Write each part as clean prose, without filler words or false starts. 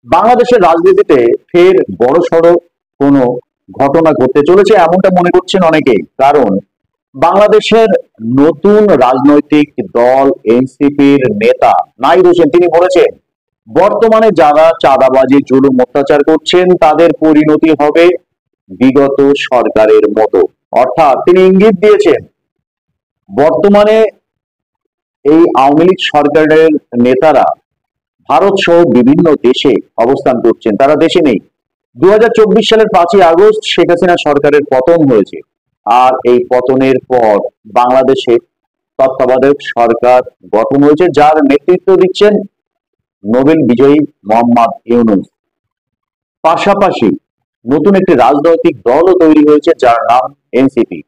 বাংলাদেশের রাজনীতিতে ফের বড়সড় কোনো ঘটনা ঘটতে চলেছে এমনটা মনে করছেন অনেকেই। কারণ বাংলাদেশের নতুন রাজনৈতিক দল এনসিপির নেতা নাহিদ হোসেন তিনি বলেছেন, বর্তমানে যারা চাঁদাবাজি জুলুম অত্যাচার করছেন তাদের পরিণতি হবে বিগত সরকারের মতো। অর্থাৎ তিনি ইঙ্গিত দিয়েছেন, বর্তমানে এই আওয়ামী লীগ সরকারের নেতারা ভারত সহ বিভিন্ন দেশে অবস্থান করছেন, তারা দেশে নেই। 2024 সালের 5ই আগস্ট শেখ হাসিনা সরকারের পতন হয়েছে। আর এই পতনের পর বাংলাদেশে তত্ত্বাবধায়ক সরকার গঠন হয়েছে, যার নেতৃত্ব দিচ্ছেন নোবেল বিজয়ী মোহাম্মদ ইউনূস। পাশাপাশি নতুন একটি রাজনৈতিক দলও তৈরি হয়েছে, যার নাম এনসিপি।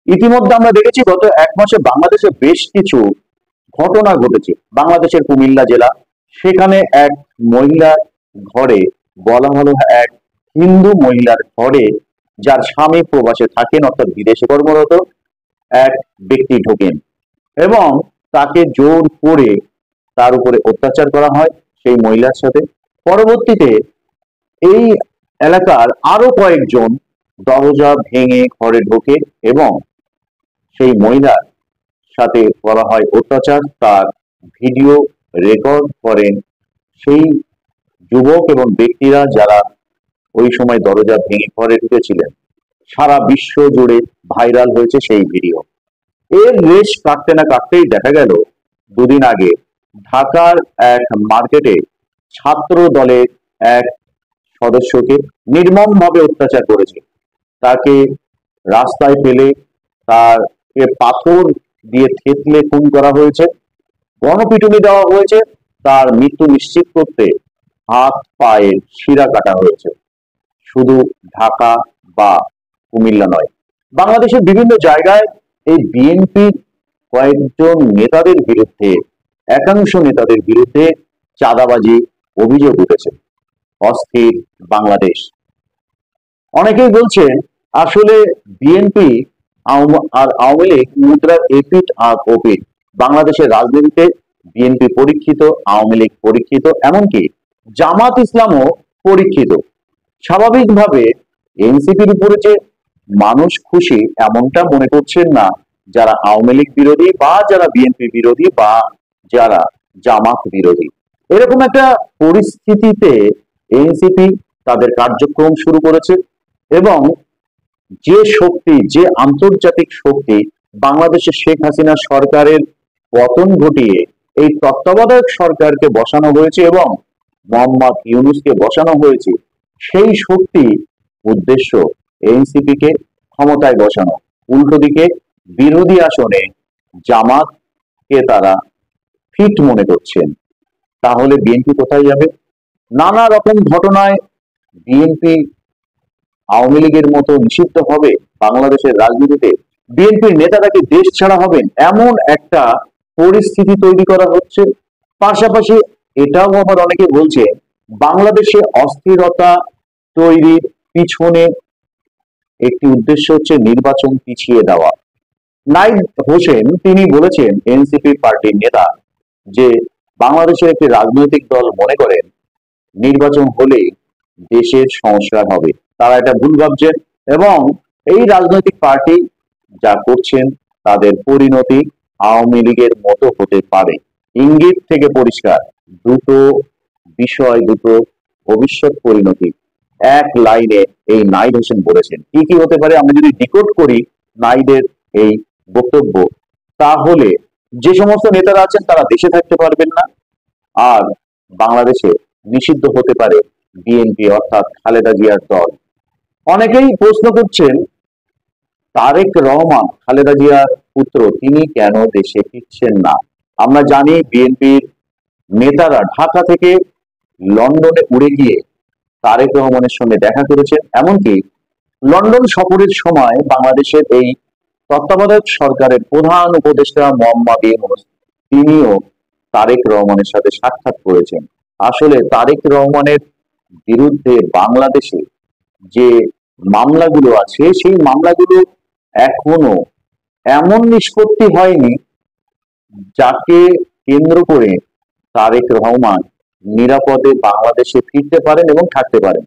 ইতিমধ্যে আমরা দেখেছি গত 1 মাসে বাংলাদেশে বেশ কিছু ঘটনা ঘটেছে। বাংলাদেশের কুমিল্লা জেলা, সেখানে এক মহিলার ঘরে, বলা হলো এক হিন্দু মহিলার ঘরে, যার স্বামী প্রবাসে থাকেন অর্থাৎ বিদেশে কর্মরত, এক ব্যক্তি ঢোকেন এবং তাকে জোর করে তার উপরে অত্যাচার করা হয় সেই মহিলার সাথে। পরবর্তীতে এই এলাকার আরো কয়েকজন দরজা ভেঙে ঘরে ঢোকে এবং সেই মহিলার সাথে করা হয় অত্যাচার, তার ভিডিও রেকর্ড করেন সেই যুবক এবং ব্যক্তিরা যারা ওই সময় দরজা ভেঙে ঘরে ঢুকেছিলেন। সারা বিশ্ব জুড়ে ভাইরাল হয়েছে সেই ভিডিও। এর রেশ কাটতে না কাটতেই দেখা গেল দুদিন আগে ঢাকার এক মার্কেটে ছাত্র দলের এক সদস্যকে নির্মমভাবে অত্যাচার করেছে। তাকে রাস্তায় ফেলে তাকে পাথর দিয়ে থেতলে খুন করা হয়েছে, গণপিটুনি দেওয়া হয়েছে, তার মৃত্যু নিশ্চিত করতে হাত পায়ের শিরা কাটা হয়েছে। শুধু ঢাকা বা কুমিল্লা নয়, বাংলাদেশের বিভিন্ন জায়গায় এই বিএনপির কয়েকজন নেতাদের বিরুদ্ধে, একাংশ নেতাদের বিরুদ্ধে চাঁদাবাজি অভিযোগ উঠেছে। অস্থির বাংলাদেশ। অনেকেই বলছেন আসলে বিএনপি আর আওয়ামী লীগ মুদ্রার এপিঠ আর ওপিঠ। বাংলাদেশের রাজনীতিতে বিএনপি পরীক্ষিত, আওয়ামী লীগ পরীক্ষিত, এমনকি জামাত ইসলামও পরীক্ষিত। স্বাভাবিকভাবে এনসিপির উপরে যে মানুষ খুশি এমনটা মনে করছেন না যারা আওয়ামী লীগ বিরোধী বা যারা বিএনপি বিরোধী বা যারা জামাত বিরোধী। এরকম একটা পরিস্থিতিতে এনসিপি তাদের কার্যক্রম শুরু করেছে এবং যে শক্তি, যে আন্তর্জাতিক শক্তি বাংলাদেশে শেখ হাসিনা সরকারের পতন ঘটিয়ে এই তত্ত্বাবধায়ক সরকারকে বসানো হয়েছে এবং মোহাম্মদ ইউনূসকে বসানো হয়েছে, সেই শক্তি উদ্দেশ্য এনসিপি কে ক্ষমতায় বসানো। উল্টো দিকে বিরোধী আসনে জামাতকে তারা ফিট মনে করছেন। তাহলে বিএনপি কোথায় যাবে? নানা রকম ঘটনায় বিএনপি আওয়ামী লীগের মতো নিষিদ্ধ হবে বাংলাদেশের রাজনীতিতে? বিএনপির নেতারা কি দেশ ছাড়া হবেন? এমন একটা পরিস্থিতি তৈরি করা হচ্ছে। পাশাপাশি এটাও আবার অনেকে বলছে, বাংলাদেশে অস্থিরতা তৈরির পিছনে একটি উদ্দেশ্য হচ্ছে নির্বাচন পিছিয়ে দেওয়া। নাহিদ হোসেন তিনি বলেছেন, এনসিপি পার্টির নেতা, যে বাংলাদেশের একটি রাজনৈতিক দল মনে করেন নির্বাচন হলে দেশের সংস্কার হবে। তারা এটা ভুল ভাবছেন এবং এই রাজনৈতিক পার্টি যা করছেন তাদের পরিণতি আওয়ামী লীগের মতো হতে পারে। ইঙ্গিত থেকে পরিষ্কার, দুটো বিষয়, দুটো ভবিষ্যৎ পরিণতি এক লাইনে এই নাহিদ হোসেন বলেছেন। কি কি হতে পারে আমরা যদি ডিকোড করি নাহিদের এই বক্তব্য, তাহলে যে সমস্ত নেতারা আছেন তারা দেশে থাকতে পারবেন না, আর বাংলাদেশে নিষিদ্ধ হতে পারে বিএনপি অর্থাৎ খালেদা জিয়ার দল। অনেকেই প্রশ্ন করছেন, তারেক রহমান খালেদা জিয়ার পুত্র, তিনি কেন দেশে ফিরছেন না? আমরা জানি বিএনপির নেতারা ঢাকা থেকে লন্ডনে উড়ে গিয়ে তারেক রহমানের সঙ্গে দেখা করেছেন। এমনকি লন্ডন সফরের সময় বাংলাদেশের এই তত্ত্বাবধায়ক সরকারের প্রধান উপদেষ্টা মোহাম্মদ ইউনূস তিনিও তারেক রহমানের সাথে সাক্ষাৎ করেছেন। আসলে তারেক রহমানের বিরুদ্ধে বাংলাদেশে যে মামলাগুলো আছে সেই মামলাগুলো এখনো এমন নিষ্পত্তি হয়নি যাকে কেন্দ্র করে তারেক রহমান নিরাপদে বাংলাদেশে ফিরতে পারেন এবং থাকতে পারেন।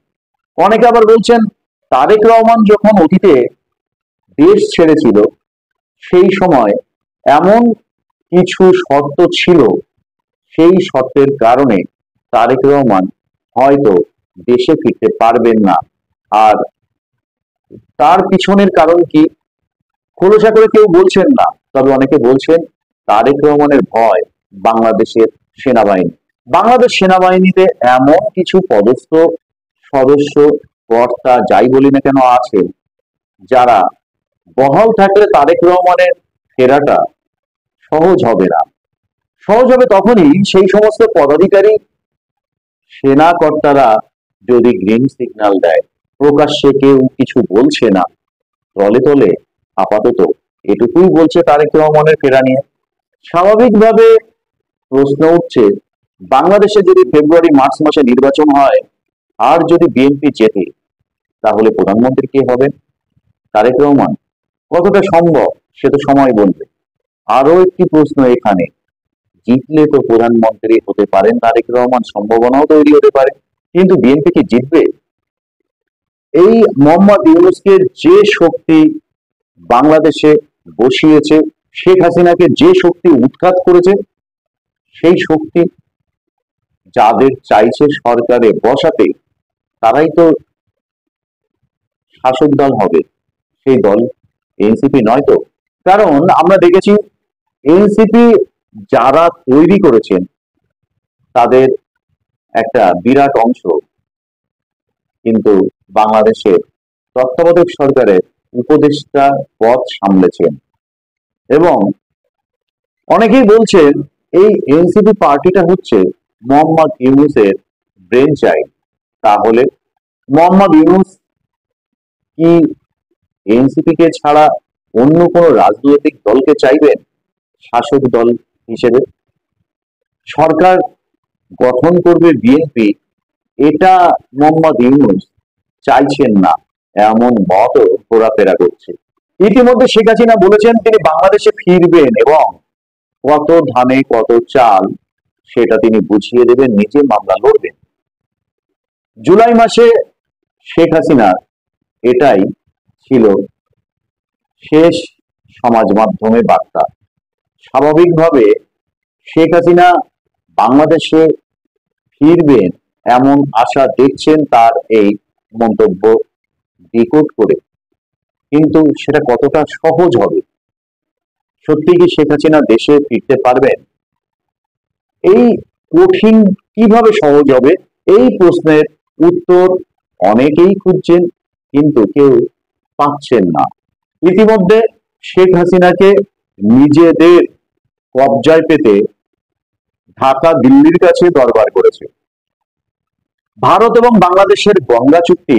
অনেকে আবার বলছেন তারেক রহমান যখন অতীতে দেশ ছেড়েছিল সেই সময় এমন কিছু শর্ত ছিল, সেই শর্তের কারণে তারেক রহমান হয়তো দেশে ফিরতে পারবেন না। আর তার পিছনের কারণ কি খোলসা করে কেউ বলছেন না, তবে অনেকে বলছেন তারেক রহমানের ভয় বাংলাদেশের সেনাবাহিনী। বাংলাদেশ সেনাবাহিনীতে এমন কিছু পদস্থ সদস্য, কর্তা, যাই বলি না কেন আছেন, যারা বহাল থাকলে তারেক রহমানের ফেরাটা সহজ হবে না। সহজ হবে তখনই সেই সমস্ত পদাধিকারী, সেনা কর্তারা যদি গ্রিন সিগন্যাল দেয়। প্রকাশ্যে কেউ কিছু বলছে না, তলে তলে আপাতত এটুকুই বলছে তারেক রহমানের ফেরা নিয়ে। স্বাভাবিকভাবে প্রশ্ন উঠছে, বাংলাদেশে যদি ফেব্রুয়ারি মার্চ মাসে নির্বাচন হয় আর যদি বিএনপি জেতে, তাহলে প্রধানমন্ত্রী কে হবেন? তারেক রহমান। কতটা সম্ভব সে তো সময় বলবে। আরো একটি প্রশ্ন এখানে, জিতলে তো প্রধানমন্ত্রী হতে পারেন তারেক রহমান, সম্ভাবনাও তৈরি হতে পারে, কিন্তু বিএনপি কি জিতবে? এই মোহাম্মদ ইউনূসকে যে শক্তি বাংলাদেশে বসিয়েছে, শেখ হাসিনাকে যে শক্তি উৎখাত করেছে, সেই শক্তি যাদের চাইছে সরকারে বসাতে, তারাই তো শাসক দল হবে। সেই দল এনসিপি নয় তো। কারণ আমরা দেখেছি এনসিপি যারা তৈরি করেছেন তাদের একটা বিরাট অংশ কিন্তু বাংলাদেশের তত্ত্বাবধায়ক সরকারের উপদেষ্টা পদ সামলেছেন। এবং অনেকেই বলছেন এই এনসিপি পার্টিটা হচ্ছে মোহাম্মদ ইউনূসের ব্রেন চাইল্ড। তাহলে মোহাম্মদ ইউনূস কি এনসিপি কে ছাড়া অন্য কোনো রাজনৈতিক দলকে চাইবেন শাসক দল হিসেবে? সরকার গঠন করবে বিএনপি, এটা মোহাম্মদ ইউনূস চাইছেন না, এমন মতও ঘোরাফেরা করছে। ইতিমধ্যে শেখ হাসিনা বলেছেন তিনি বাংলাদেশে ফিরবেন এবং কত ধানে কত চাল সেটা তিনি বুঝিয়ে দেবেন, নিজে মামলা লড়বেন। জুলাই মাসে শেখ হাসিনার এটাই ছিল শেষ সমাজ মাধ্যমে বার্তা। স্বাভাবিকভাবে শেখ হাসিনা বাংলাদেশে ফিরবেন এমন আশা দেখছেন তার এই মন্তব্য ডিকোড করে। কিন্তু সেটা কতটা সহজ হবে? সত্যি কি শেখ হাসিনা দেশে ফিরতে পারবেন? এই কঠিন কিভাবে সহজ হবে, এই প্রশ্নের উত্তর অনেকেই খুঁজছেন কিন্তু কেউ পাচ্ছেন না। ইতিমধ্যে শেখ হাসিনাকে নিজেদের কবজায় পেতে ঢাকা দিল্লির কাছে দরবার করেছে। ভারত এবং বাংলাদেশের গঙ্গা চুক্তি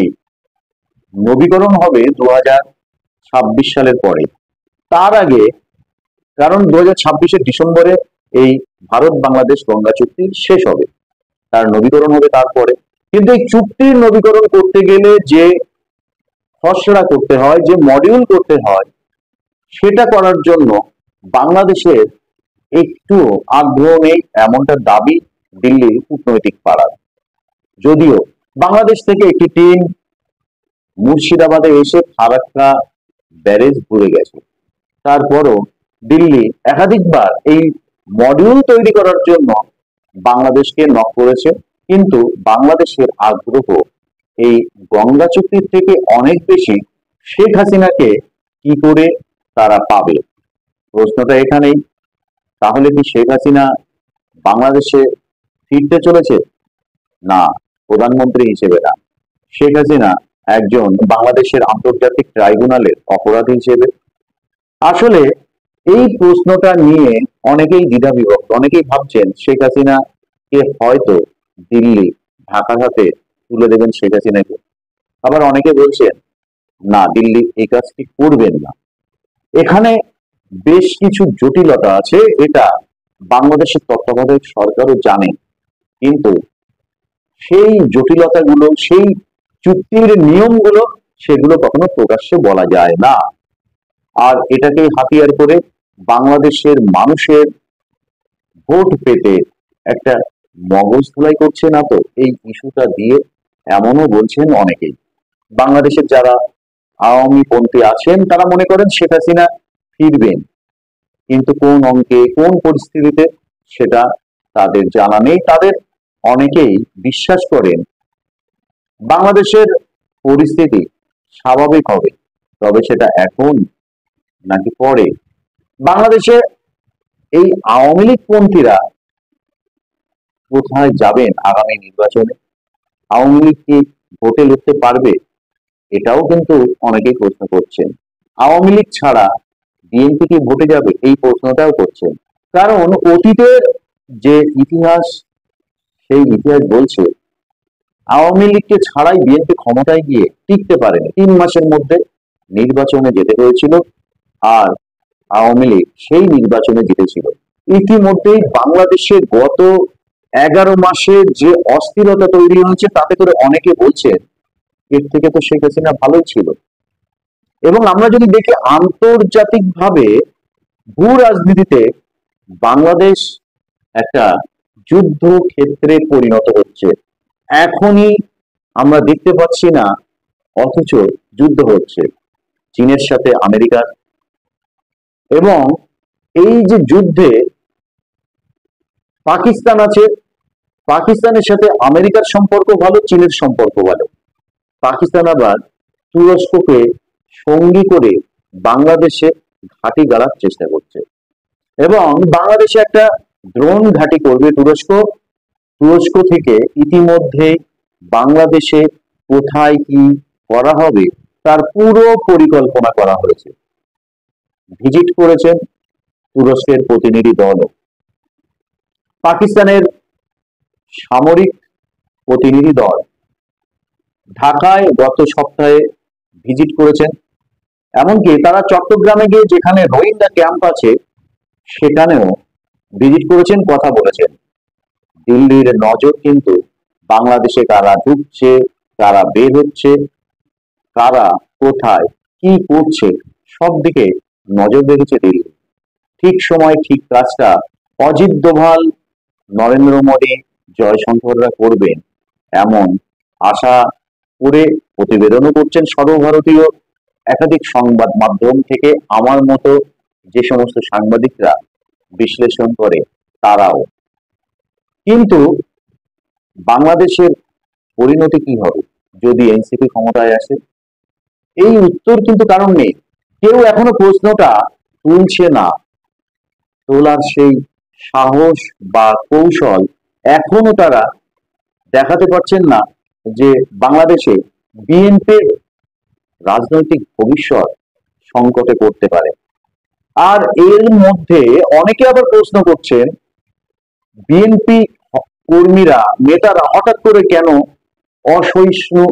নবীকরণ হবে 2026 সালের পরে। তার আগে, কারণ 2026-এর ডিসেম্বরে এই ভারত বাংলাদেশ গঙ্গা চুক্তি শেষ হবে, তার নবীকরণ হবে তারপরে। কিন্তু এই চুক্তির নবীকরণ করতে গেলে যে খসড়া করতে হয়, যে মডিউল করতে হয়, সেটা করার জন্য বাংলাদেশের একটু আগ্রহ নেই, এমনটা দাবি দিল্লির কূটনৈতিক পাড়ার। যদিও বাংলাদেশ থেকে একটি টিম মুর্শিদাবাদে এসে ফারাক্কা ব্যারেজ ঘুরে গেছে, তারপরও দিল্লি একাধিকবার এই মডিউল তৈরি করার জন্য বাংলাদেশকে নক করেছে। কিন্তু বাংলাদেশের আগ্রহ এই গঙ্গা চুক্তির থেকে অনেক বেশি শেখ হাসিনাকে কি করে তারা পাবে, প্রশ্নটা এখানেই। তাহলে কি শেখ হাসিনা বাংলাদেশে ফিরতে চলেছে? না, প্রধানমন্ত্রী হিসেবে না, শেখ হাসিনা একজন বাংলাদেশের আন্তর্জাতিক ট্রাইব্যুনালের অপরাধী হিসেবে। আসলে এই প্রশ্নটা নিয়ে অনেকেই দ্বিধাবিভক্ত। অনেকেই ভাবছেন শেখ হাসিনা কে হয়তো দিল্লি ঢাকার হাতে তুলে দেবেন শেখ হাসিনাকে। আবার অনেকে বলছেন না, দিল্লি এই কাজটি করবেন না। এখানে বেশ কিছু জটিলতা আছে, এটা বাংলাদেশের তত্ত্বাবধায়ক সরকারও জানে। কিন্তু সেই জটিলতাগুলো, সেই চুক্তির নিয়মগুলো, সেগুলো কখনো প্রকাশ্যে বলা যায় না। আর এটাকে হাতিয়ার করে বাংলাদেশের মানুষের ভোট পেতে একটা মগজ ধুলাই করছে না তো এই ইস্যুটা দিয়ে, এমনও বলছেন অনেকেই। বাংলাদেশের যারা আওয়ামী পন্থী আছেন তারা মনে করেন শেখ হাসিনা ফিরবেন, কিন্তু কোন অঙ্কে কোন পরিস্থিতিতে সেটা তাদের জানা নেই। তাদের অনেকেই বিশ্বাস করেন বাংলাদেশের পরিস্থিতি স্বাভাবিক হবে, তবে সেটা এখন নাকি পরে। বাংলাদেশে এই আওয়ামী লীগ পন্থীরা কোথায় যাবেন আগামী নির্বাচনে? আওয়ামী লীগ কি ভোটে লড়তে পারবে? এটাও কিন্তু অনেকেই প্রশ্ন করছেন। আওয়ামী লীগ ছাড়া বিএনপি কি ভোটে যাবে, এই প্রশ্নটাও করছেন। কারণ অতীতের যে ইতিহাস, সেই ইতিহাস বলছে আওয়ামী লীগকে ছাড়াই বিএনপি ক্ষমতায় গিয়ে টিকতে পারেনি, 3 মাসের মধ্যে নির্বাচনে যেতে হয়েছিল, আর আওয়ামী লীগ সেই নির্বাচনে জিতেছিল। ইতিমধ্যেই বাংলাদেশে গত 11 মাসের যে অস্থিরতা তৈরি হয়েছে, তাতে করে অনেকে বলছেন এর থেকে তো শেখ হাসিনা ভালোই ছিল। এবং আমরা যদি দেখি আন্তর্জাতিকভাবে ভূ রাজনীতিতে বাংলাদেশ একটা যুদ্ধ ক্ষেত্রে পরিণত হচ্ছে। এখনই আমরা দেখতে পাচ্ছি না, অথচ যুদ্ধ হচ্ছে চীনের সাথে আমেরিকার। এবং এই যে যুদ্ধে পাকিস্তান আছে, পাকিস্তানের সাথে আমেরিকার সম্পর্ক ভালো, চীনের সম্পর্ক ভালো। পাকিস্তান আবার তুরস্ককে সঙ্গী করে বাংলাদেশে ঘাঁটি গাড়ার চেষ্টা করছে, এবং বাংলাদেশে একটা ড্রোন ঘাঁটি করবে তুরস্ক। তুরস্ক থেকে ইতিমধ্যে বাংলাদেশে কোথায় কি করা হবে তার পুরো পরিকল্পনা করা হয়েছে। ভিজিট করেছেন তুরস্কের প্রতিনিধি দলও। পাকিস্তানের সামরিক প্রতিনিধি দল ঢাকায় গত সপ্তাহে ভিজিট করেছেন। এমনকি তারা চট্টগ্রামে গিয়ে যেখানে রোহিঙ্গা ক্যাম্প আছে সেখানেও ভিজিট করেছেন, কথা বলেছেন। দিল্লির নজর কিন্তু বাংলাদেশে কারা ঢুকছে, কারা বের হচ্ছে, কারা কোথায় কি করছে, সব দিকে নজর রেখেছে দিল্লি। ঠিক সময় ঠিক কাজটা অজিত দোভাল, নরেন্দ্র মোদী, জয়শঙ্কররা করবেন এমন আশা করে প্রতিবেদনও করছেন সর্বভারতীয় একাধিক সংবাদ মাধ্যম থেকে। আমার মতো যে সমস্ত সাংবাদিকরা বিশ্লেষণ করে তারাও। কিন্তু বাংলাদেশের পরিণতি কি হবে যদি এনসিপি ক্ষমতায় আসে? এই উত্তর কিন্তু কারণ নেই, কেউ এখনো প্রশ্নটা তুলছে না। তোলার সেই সাহস বা কৌশল এখনো তারা দেখাতে পারছেন না যে বাংলাদেশে বিএনপির রাজনৈতিক ভবিষ্যৎ সংকটে পড়তে পারে। আর এর মধ্যে অনেকে আবার প্রশ্ন করছেন বিএনপি কর্মীরা, নেতারা হঠাৎ করে কেন অসহিষ্ণু,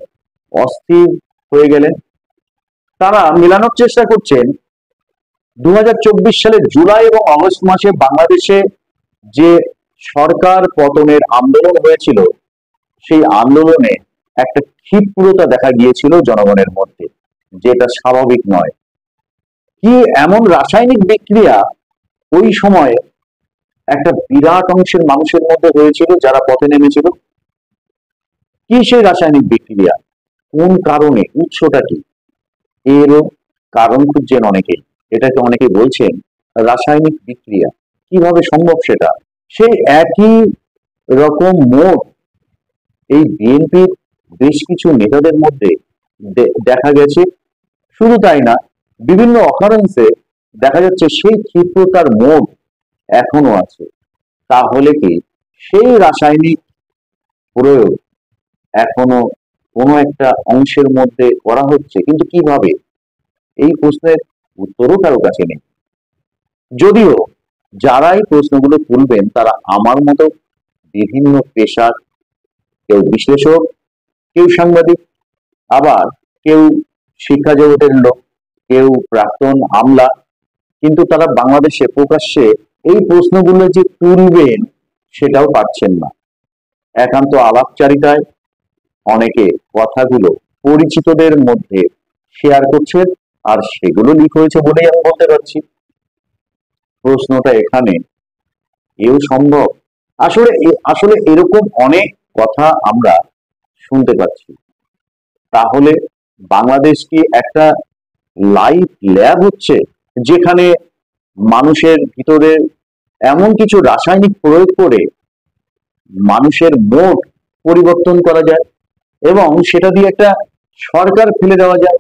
অস্থির হয়ে গেলেন? তারা মেলানোর চেষ্টা করছেন 2024 সালের জুলাই এবং আগস্ট মাসে বাংলাদেশে যে সরকার পতনের আন্দোলন হয়েছিল, সেই আন্দোলনে একটা ক্ষিপ্রতা দেখা গিয়েছিল জনগণের মধ্যে, যেটা স্বাভাবিক নয়। কি এমন রাসায়নিক বিক্রিয়া ওই সময়ে একটা বিরাট অংশের মানুষের মধ্যে হয়েছিল যারা পথে নেমেছিল? কি সেই রাসায়নিক বিক্রিয়া, কোন কারণে, উৎসটা কি? এরও কারণ খুঁজছেন অনেকেই। এটাকে অনেকে বলছেন রাসায়নিক বিক্রিয়া। কিভাবে সম্ভব সেটা? সেই একই রকম মোট এই বিএনপির বেশ কিছু নেতাদের মধ্যে দেখা গেছে। শুধু তাই না, বিভিন্ন অকারেন্সে দেখা যাচ্ছে সেই ক্ষিপ্রতার মোড় এখনো আছে। তাহলে কি সেই রাসায়নিক প্রয়োগ এখনো কোনো একটা অংশের মধ্যে করা হচ্ছে, কিন্তু কিভাবে? এই প্রশ্নের উত্তরও কারো কাছে নেই। যদিও যারাই প্রশ্নগুলো তুলবেন তারা আমার মতো বিভিন্ন পেশার, কেউ বিশ্লেষক, কেউ সাংবাদিক, আবার কেউ শিক্ষা জগতের লোক, কেউ প্রাক্তন আমলা। কিন্তু তারা বাংলাদেশে প্রকাশ্যে এই প্রশ্নগুলো যে তুলবেন সেটাও পারছেন না। একান্ত আলাপচারিতায় অনেকে কথাগুলো পরিচিতদের মধ্যে শেয়ার করছেন, আর সেগুলো লিক হয়েছে বলেই আমি বলতে পারছি। প্রশ্নটা এখানে, এও সম্ভব আসলে এরকম অনেক কথা আমরা শুনতে পাচ্ছি। তাহলে বাংলাদেশ কি একটা লাইভ ল্যাব হচ্ছে, যেখানে মানুষের ভিতরে এমন কিছু রাসায়নিক প্রয়োগ করে মানুষের মোড পরিবর্তন করা যায় এবং সেটা দিয়ে একটা সরকার ফেলে দেওয়া যায়?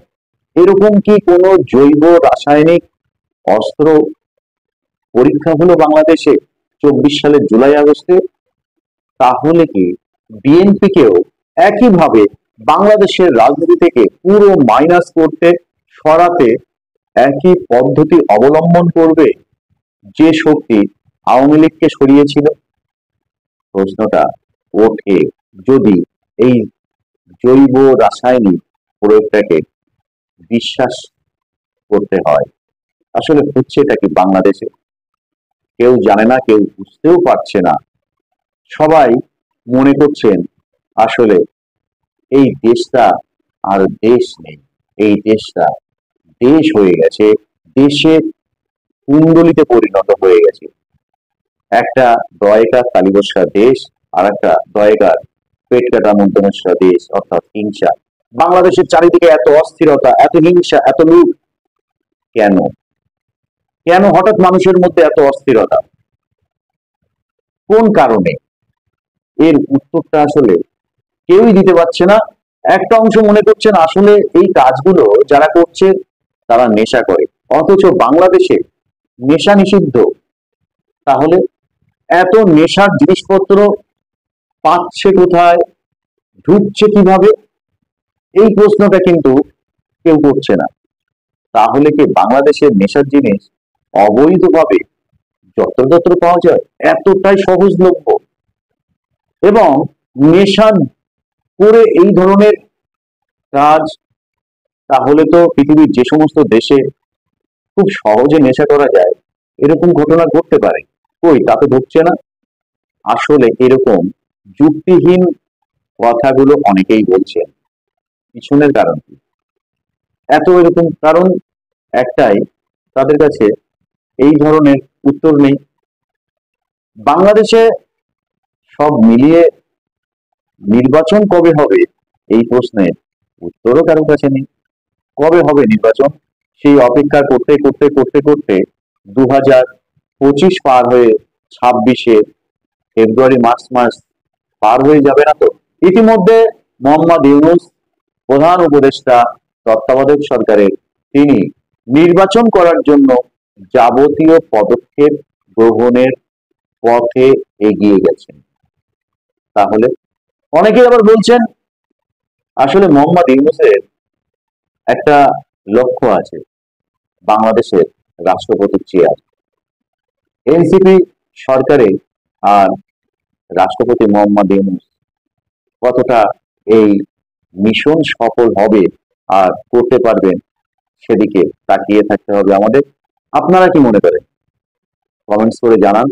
এরকম কি কোনো জৈব রাসায়নিক অস্ত্র পরীক্ষা হলো বাংলাদেশে 24 সালের জুলাই আগস্টে? তাহলে কি বিএনপি কেও একইভাবে বাংলাদেশের রাজনীতি থেকে পুরো মাইনাস করতে, সরাতে একই পদ্ধতি অবলম্বন করবে যে শক্তি আওয়ামী লীগকে সরিয়েছিল? প্রশ্নটা ওঠে যদি এই জৈব রাসায়নিক প্রয়োগটাকে বিশ্বাস করতে হয়। আসলে হচ্ছে এটা কি বাংলাদেশে? কেউ জানে না, কেউ বুঝতেও পারছে না। সবাই মনে করছেন আসলে এই দেশটা আর দেশ নেই, এই দেশটা দেশ হয়ে গেছে, দেশের কুণ্ডলিতে পরিণত হয়ে গেছে। একটা দয়কার তালিবস্যা দেশ, আর একটা দয়কার পেট কাটা মধ্যমস্যা দেশ, অর্থাৎ হিংসা। বাংলাদেশের চারিদিকে এত অস্থিরতা, এত হিংসা, এত লুট, কেন? কেন হঠাৎ মানুষের মধ্যে এত অস্থিরতা? কোন কারণে? এর উত্তরটা আসলে কেউই দিতে পারছে না। একটা অংশ মনে করছেন আসলে এই কাজগুলো যারা করছে তারা নেশা করে, অথচ বাংলাদেশে নেশা নিষিদ্ধ। তাহলে এত নেশার জিনিসপত্র পাচ্ছে কোথায়, ঢুকছে কিভাবে? এই প্রশ্নটা কিন্তু কেউ করছে না। তাহলে কি বাংলাদেশের নেশার জিনিস অবৈধভাবে যত্রতত্র পাওয়া যায়, এতটাই সহজলভ্য? এবং নেশা করে এই ধরনের কাজ, তাহলে তো পৃথিবীর যে সমস্ত দেশে খুব সহজে নেশা করা যায়, এরকম ঘটনা ঘটতে পারে, কই তা তো ঘটছে না। আসলে এরকম যুক্তিহীন কথাগুলো অনেকেই বলছেন, পিছনের কারণ কি? এত এরকম কারণ একটাই, তাদের কাছে এই ধরনের উত্তর নেই। বাংলাদেশে সব মিলিয়ে নির্বাচন কবে হবে, এই প্রশ্নের উত্তরও কারোর কাছে নেই। কবে হবে নির্বাচন, সেই অপেক্ষা করতে করতে করতে করতে 2025 পার হয়ে 26-এ ফেব্রুয়ারি মার্চ মাস পার হয়ে যাবে না তো? ইতিমধ্যে মোহাম্মদ ইউনূস, প্রধান উপদেষ্টা তত্ত্বাবধায়ক সরকারের, তিনি নির্বাচন করার জন্য যাবতীয় পদক্ষেপ গ্রহণের পথে এগিয়ে গেছেন। তাহলে অনেকেই আবার বলছেন আসলে মোহাম্মদ ইউনূসের একটা লক্ষ্য আছে, বাংলাদেশের রাষ্ট্রপতির চেয়ার। এনসিপি সরকারে আর রাষ্ট্রপতি মোহাম্মদ ইউনূস কতটা এই মিশন সফল হবে আর করতে পারবেন, সেদিকে তাকিয়ে থাকতে হবে আমাদের। আপনারা কি মনে করেন? কমেন্টস করে জানান।